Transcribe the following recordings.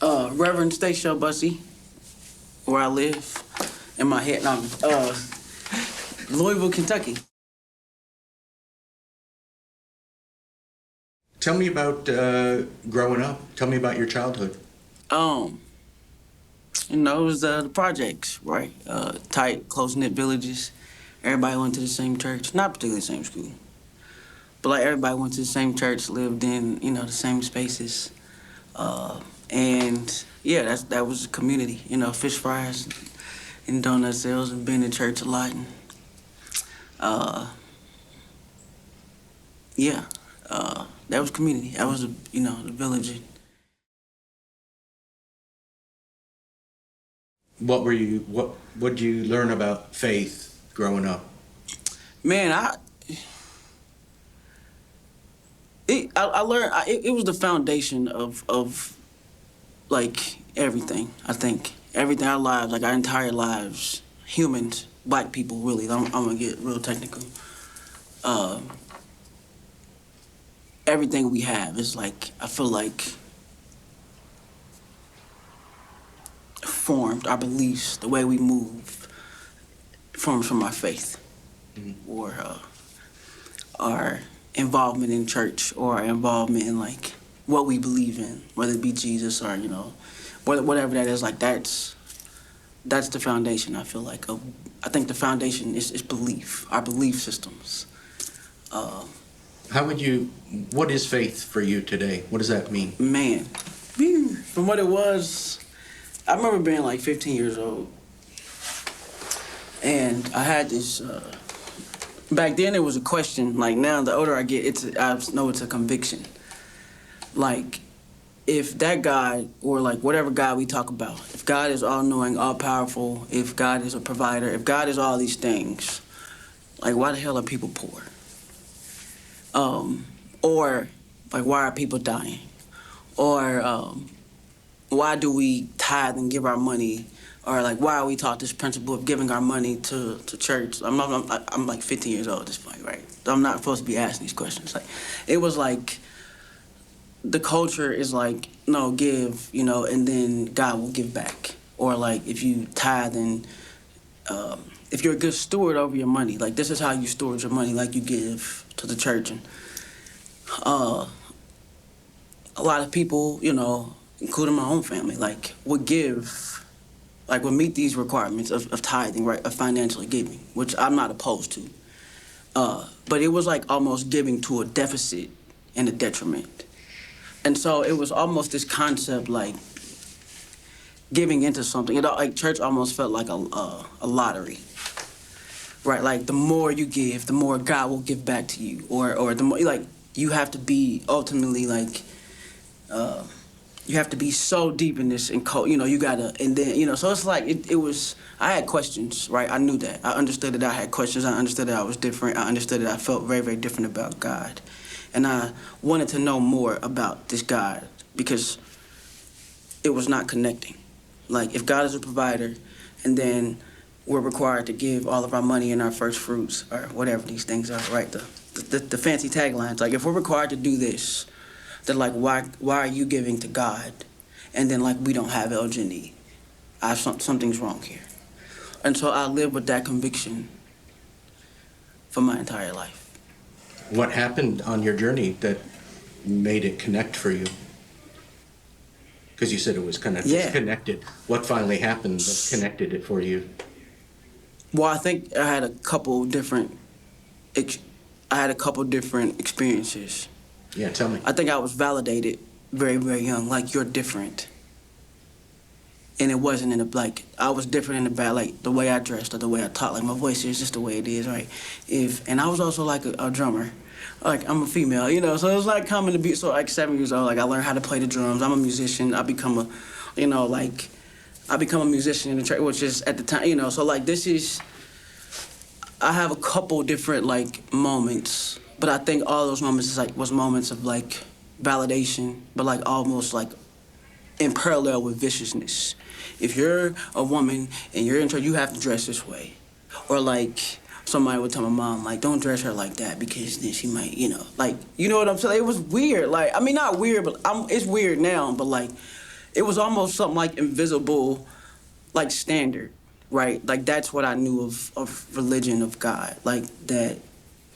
Reverend Stachelle Bussey, where I live, in my head. No, Louisville, Kentucky. Tell me about growing up. Tell me about your childhood. You know, it was the projects, right? Tight, close-knit villages. Everybody went to the same church, not particularly the same school, but like everybody went to the same church, lived in, you know, the same spaces. And yeah, that was a community, you know, fish fries and donut sales and being in church a lot. And, yeah, that was community. That was, you know, the village. What did you learn about faith growing up? Man, I learned, it was the foundation of like everything, I think. Everything, our lives, like our entire lives, humans, black people, really. I'm gonna get real technical. Everything we have is like, I feel like, formed, our beliefs, the way we move, forms from our faith. Or our involvement in church, or our involvement in like what we believe in, whether it be Jesus or, you know, whatever that is. Like that's the foundation, I feel like. I think the foundation is belief, our belief systems. What is faith for you today? What does that mean? Man, from what it was, I remember being like 15 years old, and I had this, back then it was a question. Like now, the older I get, I know it's a conviction. Like, if that God, or like whatever God we talk about, if God is all-knowing, all-powerful, if God is a provider, if God is all these things, like why the hell are people poor? Or like why are people dying? Or why do we tithe and give our money? Or like, why are we taught this principle of giving our money to church? I'm like 15 years old at this point, right? I'm not supposed to be asking these questions. Like, it was like, the culture is like, no, give, you know, and then God will give back. Or like, if you tithe and if you're a good steward over your money, like this is how you steward your money, like you give to the church. And a lot of people, you know, including my own family, like would give, like would meet these requirements of tithing, right, of financially giving, which I'm not opposed to. But it was like almost giving to a deficit and a detriment. And so it was almost this concept like giving into something. You know, like church almost felt like a lottery, right? Like the more you give, the more God will give back to you, or the more, like, you have to be ultimately like, you have to be so deep in this and you know, you gotta, and then, you know, so it's like, it was, I had questions, right? I knew that. I understood that I had questions. I understood that I was different. I understood that I felt very, very different about God. And I wanted to know more about this God because it was not connecting. Like, if God is a provider and then we're required to give all of our money and our first fruits, or whatever these things are, right? The fancy taglines. Like, if we're required to do this, then like, why are you giving to God? And then like, we don't have LGNE. Something's wrong here. And so I lived with that conviction for my entire life. What happened on your journey that made it connect for you? Because you said it was kind of disconnected. What finally happened that connected it for you? Well, I think I had a couple different experiences. Yeah, tell me. I think I was validated very, very young. Like, you're different. And it wasn't in a, like, I was different in the bad, like, the way I dressed or the way I talked. Like, my voice is just the way it is, right? And I was also, like, a drummer. Like, I'm a female, you know? So it was, like, coming to be, so, like, 7 years old, like, I learned how to play the drums. I'm a musician. I become a, you know, like, I become a musician in the church, which is, at the time, you know, so, like, this is, I have a couple different, like, moments, but I think all those moments is, like, was moments of, like, validation, but, like, almost, like, in parallel with viciousness. If you're a woman and you're in church, you have to dress this way. Or like, somebody would tell my mom, like, don't dress her like that because then she might, you know, like, you know what I'm saying? It was weird. Like, I mean, not weird, but it's weird now, but like, it was almost something like invisible, like standard, right? Like that's what I knew of religion, of God, like that.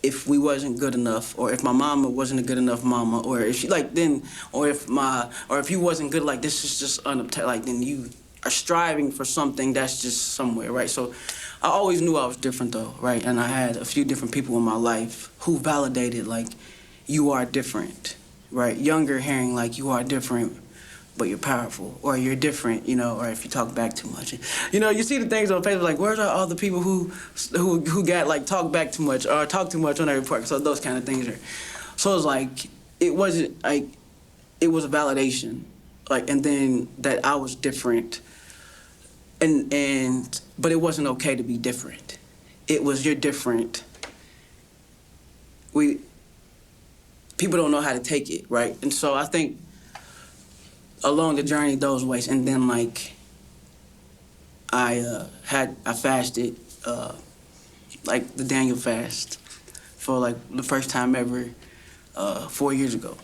If we wasn't good enough, or if my mama wasn't a good enough mama, or if she like then, or if you wasn't good, like this is just unobtainable. Like then you are striving for something that's just somewhere, right? So I always knew I was different though, right? And I had a few different people in my life who validated like you are different, right? Younger hearing like you are different, but you're powerful, or you're different, or if you talk back too much. You see the things on Facebook like, where's all the people who got like talk back too much or talk too much on their report? So those kind of things are. So it was like, it wasn't like, it was a validation, like, and then that I was different, but it wasn't okay to be different. It was, you're different. People don't know how to take it, right? And so I think along the journey those ways, and then like I fasted like the Daniel fast for like the first time ever 4 years ago.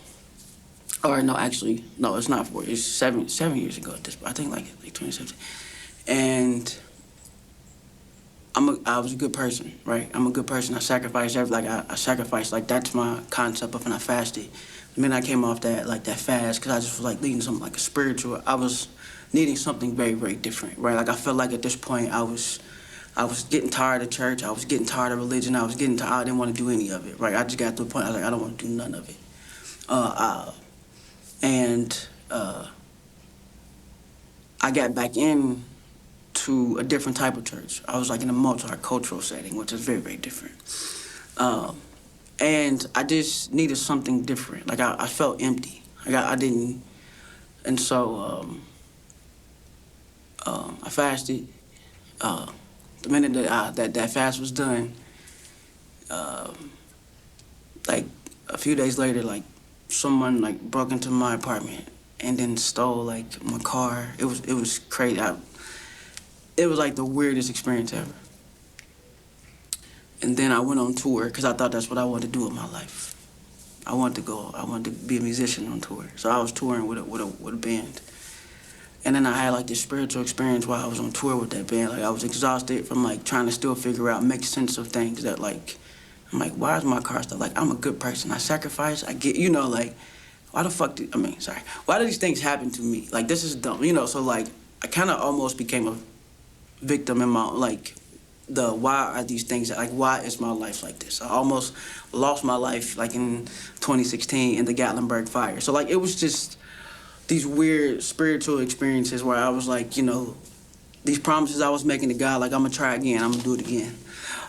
Or no, actually, no, it's not 4. It's 7 years ago at this point. I think like 2017. And I was a good person, right? I'm a good person. I sacrificed I sacrificed, like that's my concept of when I fasted. The minute I came off that fast, because I just was like needing something like a spiritual. I was needing something very, very different, right? Like I felt like at this point I was getting tired of church. I was getting tired of religion. I didn't want to do any of it, right? I just got to the point I was like, I don't want to do none of it. I got back in to a different type of church. I was like in a multicultural setting, which is very, very different. And I just needed something different. Like I felt empty. Like I didn't, and so I fasted. The minute that fast was done, like a few days later, like someone like broke into my apartment and then stole like my car. It was crazy. It was like the weirdest experience ever. And then I went on tour because I thought that's what I wanted to do with my life. I wanted to be a musician on tour. So I was touring with a band. And then I had like this spiritual experience while I was on tour with that band. Like I was exhausted from like trying to still figure out, make sense of things that like, I'm like, why is my car stuff? Like I'm a good person. I sacrifice. I get, like, why the fuck why do these things happen to me? Like this is dumb, So like I kind of almost became a victim in my like why are these things like why is my life like this? I almost lost my life like in 2016 in the Gatlinburg fire. So like it was just these weird spiritual experiences where I was like, these promises I was making to God, like I'm gonna try again, I'm gonna do it again.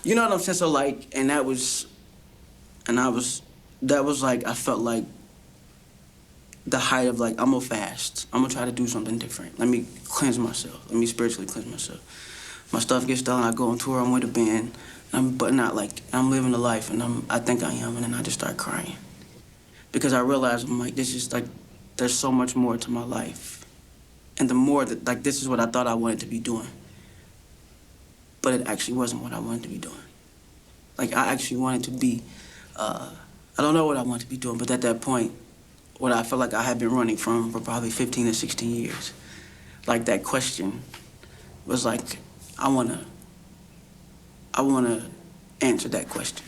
You know what I'm saying? So like, that was like, I felt like the height of like, I'm gonna fast. I'm gonna try to do something different. Let me cleanse myself. Let me spiritually cleanse myself. My stuff gets done, I go on tour, I'm with a band, but not like, I'm living the life and I think I am, and then I just start crying. Because I realized, I'm like, this is like, there's so much more to my life. And the more that, like, this is what I thought I wanted to be doing. But it actually wasn't what I wanted to be doing. Like, I actually wanted to be, I don't know what I wanted to be doing, but at that point, what I felt like I had been running from for probably 15 or 16 years. Like, that question was like, I wanna answer that question.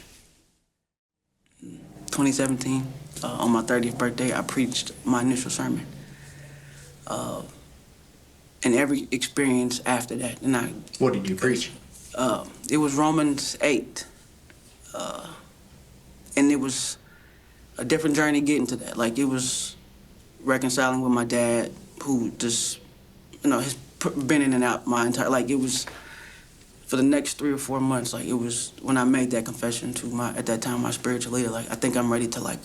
2017, on my 30th birthday, I preached my initial sermon. And every experience after that, What did you preach? It was Romans 8. And it was a different journey getting to that. Like, it was reconciling with my dad, who just, has been in and out my entire, like, it was, for the next 3 or 4 months, like, it was when I made that confession to at that time, my spiritual leader, like, I think I'm ready to, like,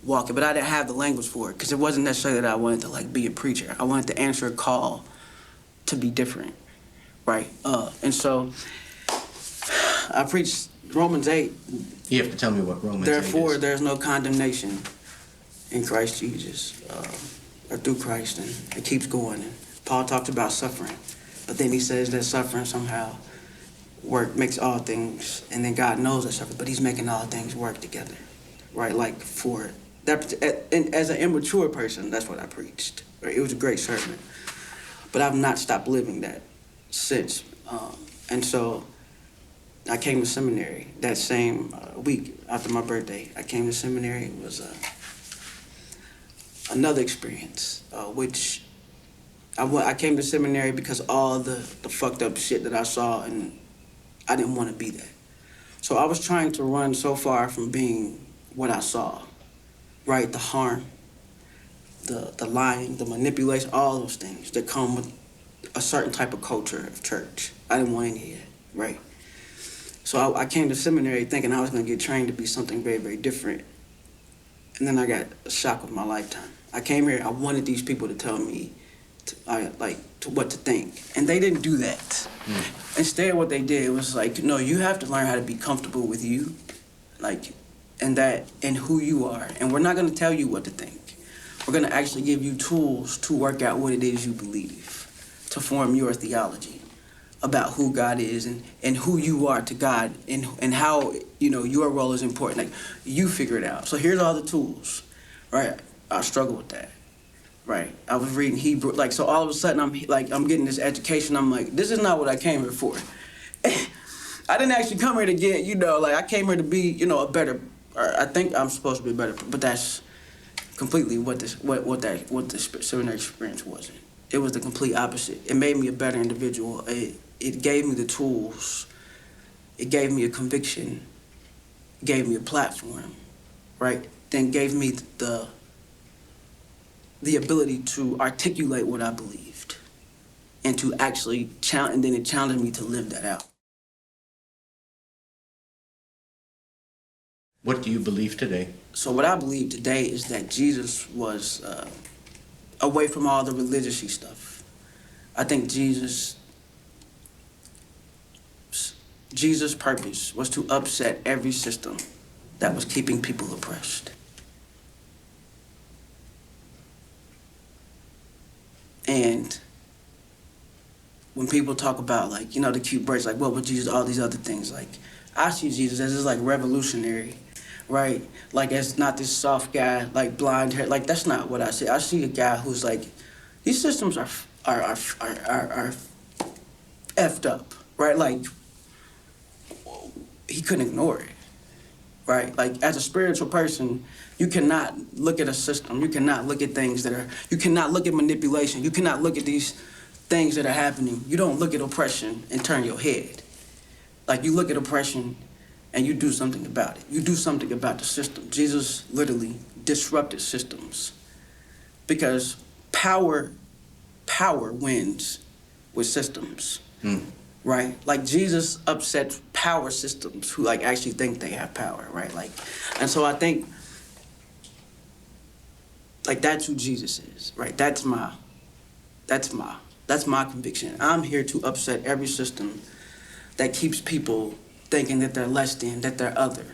walk it. But I didn't have the language for it, because it wasn't necessarily that I wanted to, like, be a preacher. I wanted to answer a call to be different, right? And so I preached Romans 8. You have to tell me what Romans 8 is. Therefore, there's no condemnation in Christ Jesus, or through Christ, and it keeps going. And Paul talks about suffering, but then he says that suffering somehow makes all things, and then God knows that suffering, but he's making all things work together, right? Like for and as an immature person, that's what I preached. Right? It was a great sermon, but I've not stopped living that since. And so I came to seminary that same week after my birthday. I came to seminary. It was another experience, which I came to seminary because all the fucked up shit that I saw, and I didn't want to be that. So I was trying to run so far from being what I saw, right? The harm, the lying, the manipulation, all those things that come with a certain type of culture of church. I didn't want any of that, right? So I came to seminary thinking I was going to get trained to be something very, very different. And then I got a shock of my lifetime. I came here, I wanted these people to tell me what to think. And they didn't do that. Instead, what they did was like, no, you have to learn how to be comfortable with you, and who you are. And we're not going to tell you what to think. We're going to actually give you tools to work out what it is you believe, to form your theology about who God is and who you are to God and how, your role is important. Like, you figure it out. So here's all the tools, right? I struggle with that, right? I was reading Hebrew, so all of a sudden I'm getting this education. I'm like, this is not what I came here for. I didn't actually come here to get, I came here to be, a better, or I think I'm supposed to be better, but that's completely what the seminary experience wasn't. It was the complete opposite. It made me a better individual. It gave me the tools. It gave me a conviction. It gave me a platform, right? Then gave me the ability to articulate what I believed and to actually and then it challenged me to live that out. What do you believe today? So what I believe today is that Jesus was away from all the religious-y stuff. I think Jesus' purpose was to upset every system that was keeping people oppressed. And when people talk about, the cute breaks, what would Jesus, all these other things, I see Jesus as this, revolutionary, right? As not this soft guy, blonde hair. That's not what I see. I see a guy who's these systems are effed up, right? He couldn't ignore it, right? As a spiritual person, you cannot look at a system. You cannot look at things you cannot look at manipulation. You cannot look at these things that are happening. You don't look at oppression and turn your head. You look at oppression and you do something about it. You do something about the system. Jesus literally disrupted systems because power wins with systems, right? Jesus upsets power systems who actually think they have power, right? And so I think that's who Jesus is, right? That's my conviction. I'm here to upset every system that keeps people thinking that they're less than, that they're other,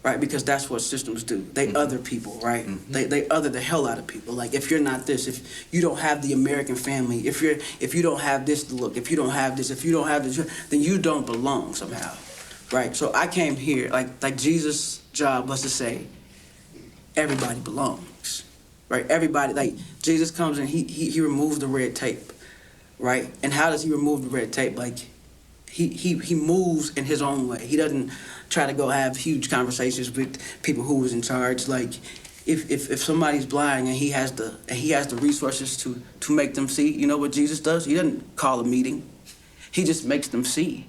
right? Because that's what systems do. They other people, right? They other the hell out of people. If you're not this, if you don't have the American family, if you don't have this look, if you don't have this, then you don't belong somehow, right? So I came here, Jesus' job was to say, everybody belongs, right? Everybody, Jesus comes and he removes the red tape, right? And how does he remove the red tape? He moves in his own way. He doesn't try to go have huge conversations with people who was in charge. If somebody's blind and he has the resources to make them see, you know what Jesus does? He doesn't call a meeting. He just makes them see.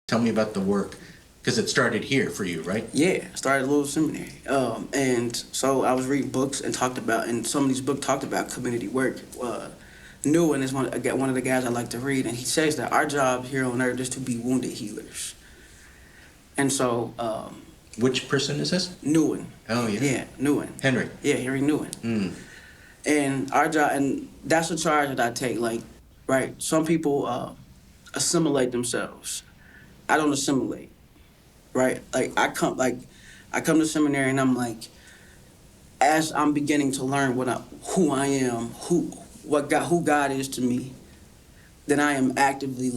Tell me about the work, because it started here for you, right? Yeah, I started a little seminary. And so I was reading books and some of these books talked about community work. Newen is one of the guys I like to read, and he says that our job here on earth is to be wounded healers. And so... which person is this? Newen. Oh, yeah. Yeah, Newen. Henry. Yeah, Henry Newen. And our job, and that's a charge that I take, right? Some people assimilate themselves. I don't assimilate, right? I come to seminary and I'm as I'm beginning to learn who I am, who God is to me, then I am actively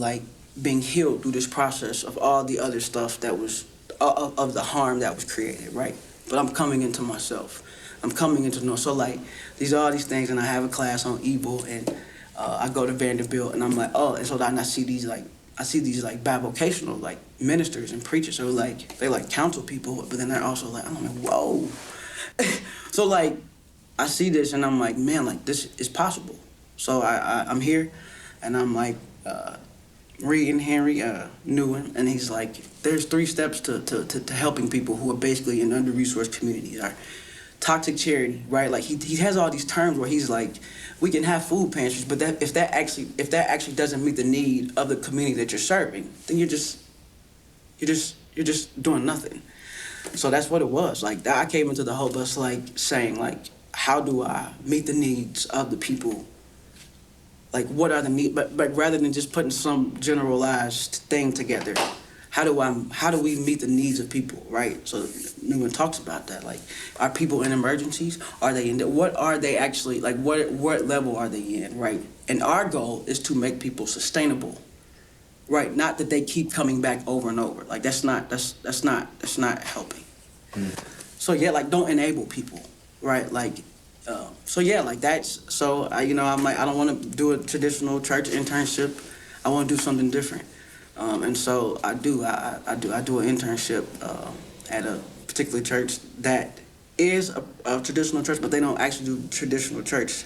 being healed through this process of all the other stuff that was of the harm that was created, right? But I'm coming into myself. I'm coming into know. So like these are all these things, and I have a class on evil, and I go to Vanderbilt, and I'm like, oh, and so then I see these like bivocational like ministers and preachers who like they like counsel people, but then they're also like, I'm like, whoa. So like I see this, and I'm like, man, like this is possible. So I'm here, and I'm like reading Henry Newen, and he's like, there's 3 steps to helping people who are basically in under-resourced communities. Or toxic charity, right? Like he has all these terms where he's like, we can have food pantries, but that if that actually doesn't meet the need of the community that you're serving, then you're just doing nothing. So that's what it was. Like I came into the Hope Bus like saying like, how do I meet the needs of the people? Like what are the needs? But rather than just putting some generalized thing together, how do we meet the needs of people, right? So Newman talks about that. Like, are people in emergencies? Are they in? What are they actually like? What level are they in, right? And our goal is to make people sustainable, right? Not that they keep coming back over and over. Like that's not helping. So yeah, like don't enable people, right? Like, so yeah, like that's so I'm like I don't want to do a traditional church internship. I want to do something different. And so I do an internship at a particular church that is a traditional church, but they don't actually do traditional church.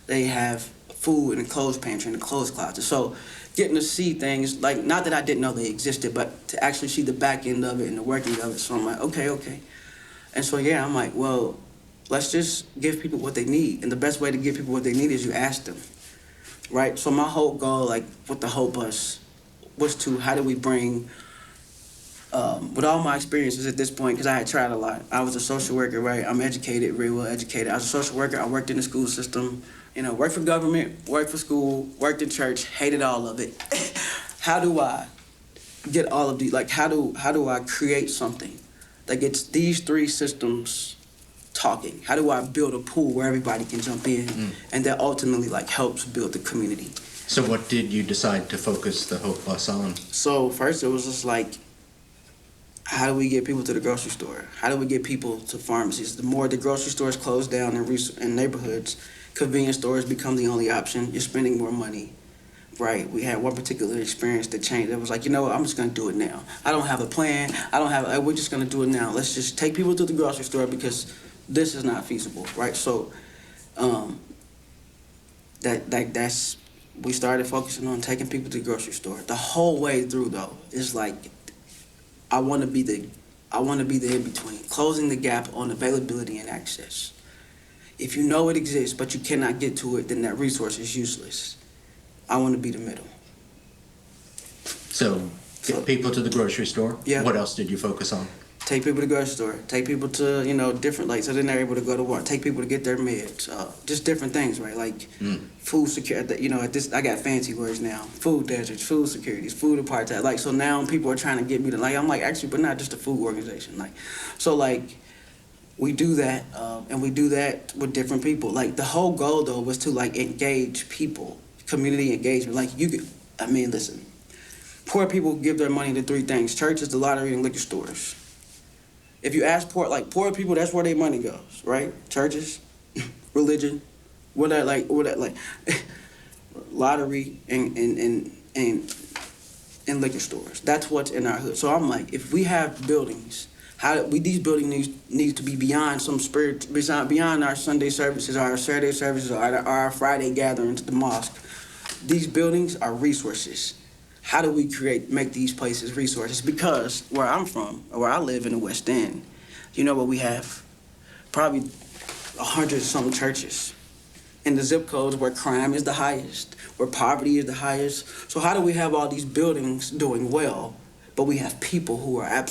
They have food in the clothes pantry and the clothes closet. So getting to see things, like not that I didn't know they existed, but to actually see the back end of it and the working of it. So I'm like, okay. And so yeah, I'm like, well, let's just give people what they need. And the best way to give people what they need is you ask them, right? So my whole goal, like with the Hope Bus, was to how do we bring, with all my experiences at this point, because I had tried a lot. I was a social worker, right? I'm educated, very well educated. I was a social worker. I worked in the school system, worked for government, worked for school, worked in church, hated all of it. How do I get all of these? Like, how do I create something that gets these 3 systems talking? How do I build a pool where everybody can jump in, and that ultimately like helps build the community? So what did you decide to focus the Hope Bus on? So first it was just like, how do we get people to the grocery store? How do we get people to pharmacies? The more the grocery stores close down in neighborhoods, convenience stores become the only option. You're spending more money, right? We had one particular experience that changed. It was like, I'm just gonna do it now. I don't have a plan. We're just gonna do it now. Let's just take people to the grocery store because this is not feasible, right? So we started focusing on taking people to the grocery store. The whole way through, though, is like I want to be the in-between, closing the gap on availability and access. If you know it exists but you cannot get to it, then that resource is useless. I want to be the middle. So get people to the grocery store? Yeah. What else did you focus on? Take people to the grocery store. Take people to, different, like, so then they're able to go to work. Take people to get their meds. Just different things, right? Like food security, at this, I got fancy words now. Food deserts, food securities, food apartheid. Like, so now people are trying to get me to, like, I'm like, actually, but not just a food organization. Like, so, like, we do that, and we do that with different people. Like, the whole goal, though, was to, like, engage people, community engagement. Like, listen, poor people give their money to 3 things: churches, the lottery, and liquor stores. If you ask poor people, that's where their money goes, right? Churches, religion, lottery and liquor stores. That's what's in our hood. So I'm like, if we have buildings, these buildings need to be beyond some spirit, beyond our Sunday services, our Saturday services, or our Friday gatherings at the mosque. These buildings are resources. How do we make these places resources? Because where I'm from, or where I live in the West End, what we have? Probably 100-something churches in the zip codes where crime is the highest, where poverty is the highest. So how do we have all these buildings doing well, but we have people who are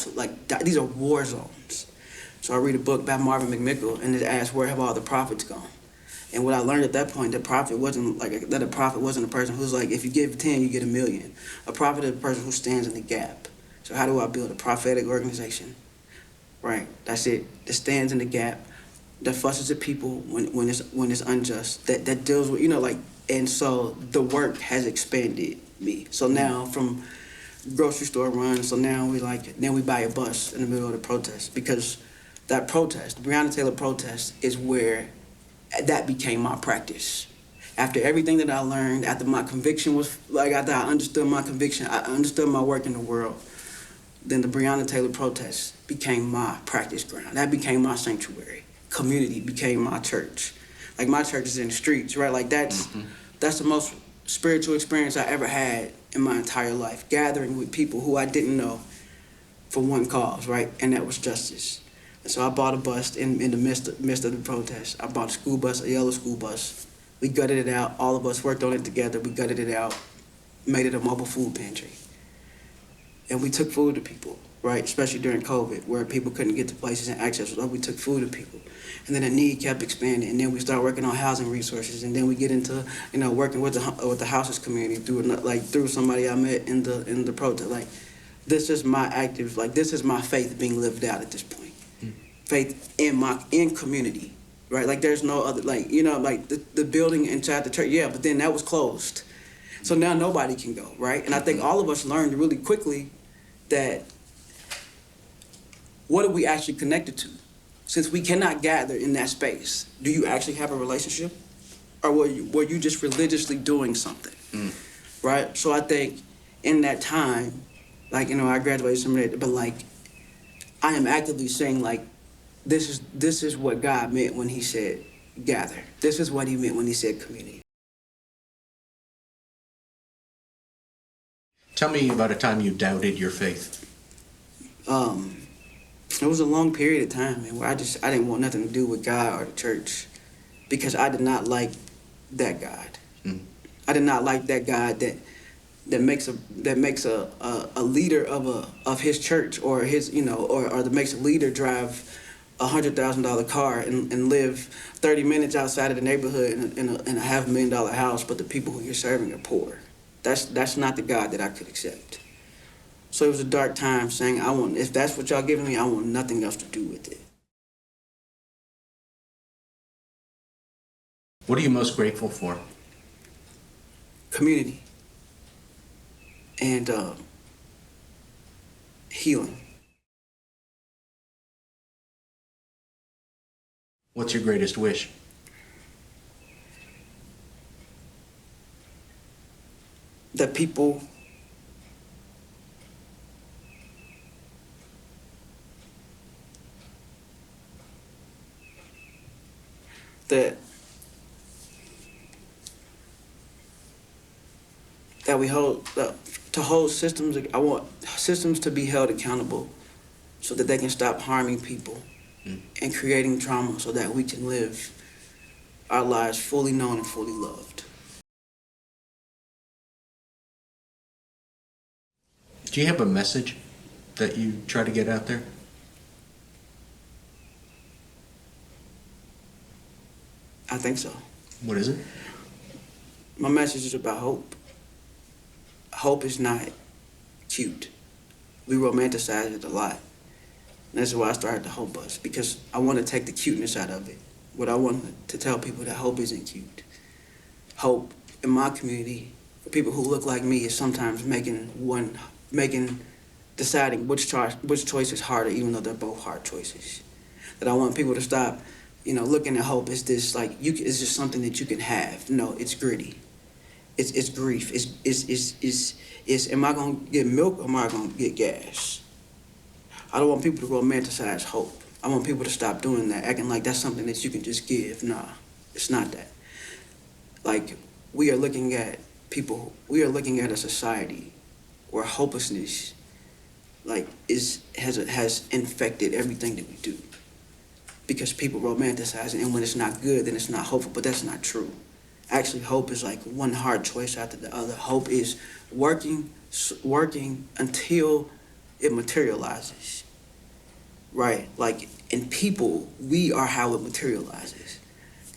these are war zones? So I read a book by Marvin McMichael, and it asks, where have all the prophets gone? And what I learned at that point, a prophet wasn't a person who's like, if you give 10, you get 1,000,000. A prophet is a person who stands in the gap. So how do I build a prophetic organization? Right, that's it. That stands in the gap, that fusses at people when it's unjust, that deals with, and so the work has expanded me. So now from grocery store run. So now then we buy a bus in the middle of the protest, because that protest, the Breonna Taylor protest, is where that became my practice. After everything that I learned, after my conviction was, after I understood my conviction, I understood my work in the world, then the Breonna Taylor protest became my practice ground. That became my sanctuary. Community became my church. Like, my church is in the streets, right? Like, that's the most spiritual experience I ever had in my entire life, gathering with people who I didn't know for one cause, right? And that was justice. And so I bought a bus in the midst of the protest. I bought a school bus, a yellow school bus. We gutted it out. All of us worked on it together. We gutted it out, made it a mobile food pantry. And we took food to people, right? Especially during COVID, where people couldn't get to places and access. So we took food to people. And then the need kept expanding. And then we started working on housing resources. And then we get into, working with the houses community through somebody I met in the protest. Like, this is my faith being lived out at this point. Faith in community, right? Like, there's no other, the building inside the church, yeah, but then that was closed. So now nobody can go, right? And I think all of us learned really quickly that what are we actually connected to? Since we cannot gather in that space, do you actually have a relationship? Or were you just religiously doing something, right? So I think in that time, I graduated some of that, but I am actively saying, this is what God meant when he said gather. This is what he meant when he said community. Tell me about a time you doubted your faith. It was a long period of time, man, where I didn't want nothing to do with God or the church, because I did not like that God. I did not like that God that makes a leader of his church, or his or that makes a leader drive $100,000 car and live 30 minutes outside of the neighborhood in a $500,000 house, but the people who you're serving are poor. That's not the God that I could accept. So it was a dark time, saying, if that's what y'all giving me, I want nothing else to do with it. What are you most grateful for? Community and healing. What's your greatest wish? That people that we hold to hold systems. I want systems to be held accountable, so that they can stop harming people and creating trauma, so that we can live our lives fully known and fully loved. Do you have a message that you try to get out there? I think so. What is it? My message is about hope. Hope is not cute. We romanticize it a lot. And that's why I started the Hope Bus, because I want to take the cuteness out of it. What I want to tell people, that hope isn't cute. Hope in my community, for people who look like me, is sometimes deciding which choice is harder, even though they're both hard choices. That I want people to stop, looking at hope as this, it's just something that you can have. No, it's gritty. It's grief. It's am I gonna get milk, or am I gonna get gas? I don't want people to romanticize hope. I want people to stop doing that, acting like that's something that you can just give. Nah, it's not that. We are looking at a society where hopelessness has infected everything that we do. Because people romanticize it, and when it's not good, then it's not hopeful, but that's not true. Actually, hope is like one hard choice after the other. Hope is working until it materializes, right? In people, we are how it materializes.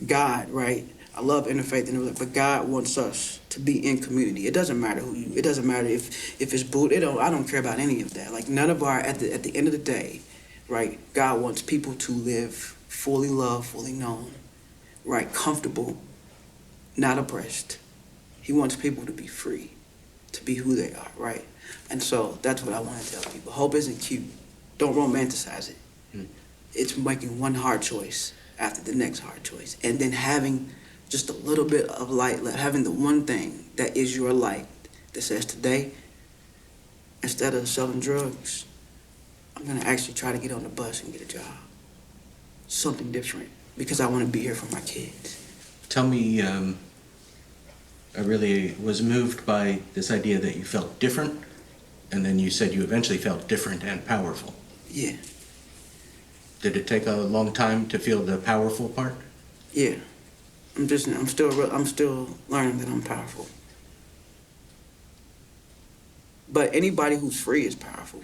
God, right? I love interfaith, but God wants us to be in community. It doesn't matter it doesn't matter if it's Buddha. I don't care about any of that. At the end of the day, right? God wants people to live fully loved, fully known, right? Comfortable, not oppressed. He wants people to be free. to be who they are, right? And so that's what I want to tell people. Hope isn't cute. Don't romanticize it. It's making one hard choice after the next hard choice. And then having just a little bit of light left, having the one thing that is your light that says today, instead of selling drugs, I'm going to actually try to get on the bus and get a job. Something different, because I want to be here for my kids. Tell me, I really was moved by this idea that you felt different, and then you said you eventually felt different and powerful. Yeah. Did it take a long time to feel the powerful part? Yeah. I'm still learning that I'm powerful. But anybody who's free is powerful,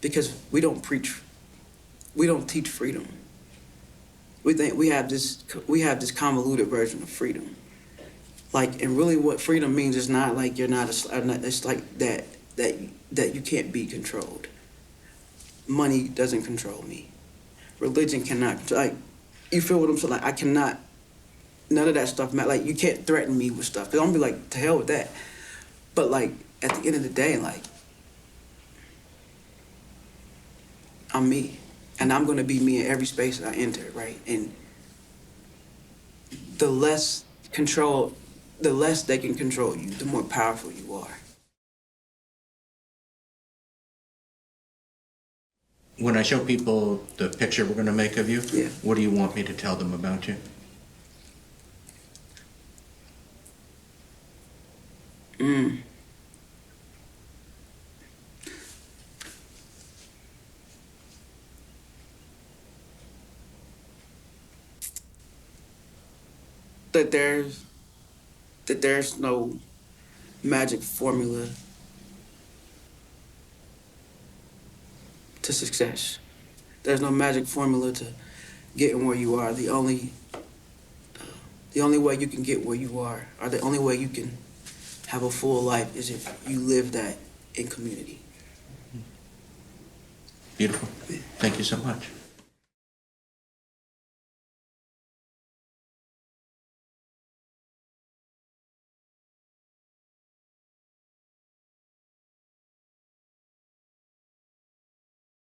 because we don't teach freedom. We think we have this convoluted version of freedom. Like, and really what freedom means is not like you're not it's like that you can't be controlled. Money doesn't control me. Religion cannot, like, you feel what I'm saying? Like, I cannot, none of that stuff matter. Like, you can't threaten me with stuff. Don't be like, to hell with that. But like, at the end of the day, like, I'm me. And I'm gonna be me in every space that I enter, right? And the less they can control you, the more powerful you are. When I show people the picture we're going to make of you, Yeah. What do you want me to tell them about you? That there's no magic formula to success. There's no magic formula to getting where you are. The only way you can get where you are, or the only way you can have a full life, is if you live that in community. Beautiful. Thank you so much.